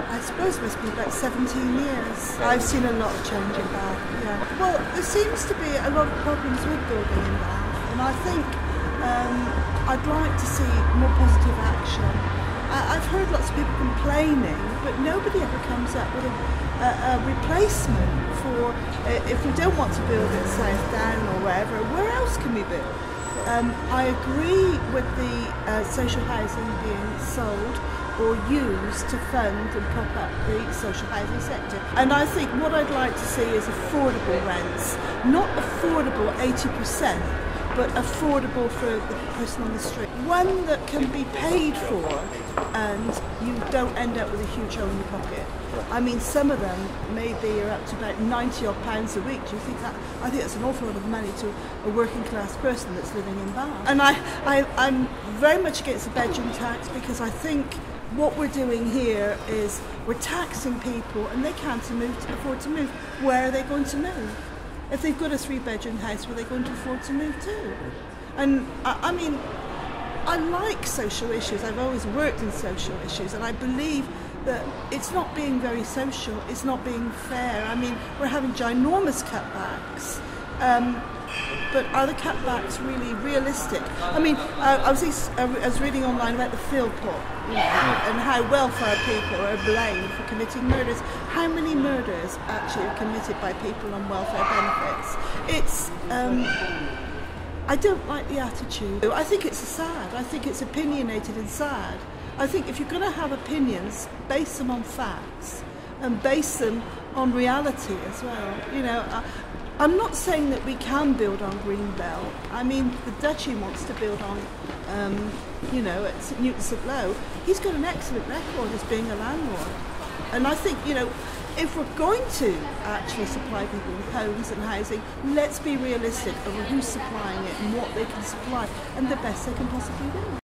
I suppose it must be about 17 years. I've seen a lot of change in Bath, yeah. Well, there seems to be a lot of problems with building in Bath, and I think I'd like to see more positive action. I've heard lots of people complaining, but nobody ever comes up with a replacement for, if we don't want to build at South Down or wherever, where else can we build? I agree with the social housing being sold or used to fund and prop up the social housing sector. And I think what I'd like to see is affordable rents, not affordable 80%, but affordable for the person on the street. One that can be paid for and you don't end up with a huge hole in your pocket. I mean, some of them maybe are up to about £90 odd a week. Do you think that? I think that's an awful lot of money to a working class person that's living in Bath. And I'm very much against the bedroom tax, because I think what we're doing here is we're taxing people and they can't afford to move. Where are they going to move? If they've got a 3-bedroom house, where are they going to afford to move to? And I mean, I like social issues. I've always worked in social issues, and I believe that it's not being very social, it's not being fair. I mean, we're having ginormous cutbacks, but are the cutbacks really realistic? I mean, I was reading online about the Philpot, and how welfare people are blamed for committing murders. How many murders actually are committed by people on welfare benefits? It's, I don't like the attitude. I think it's sad. I think it's opinionated and sad. I think if you're going to have opinions, base them on facts and base them on reality as well. You know, I'm not saying that we can build on Greenbelt. I mean, the Duchy wants to build on, you know, at St Newton St Low. He's got an excellent record as being a landlord. And I think, you know, if we're going to actually supply people with homes and housing, let's be realistic over who's supplying it and what they can supply and the best they can possibly do.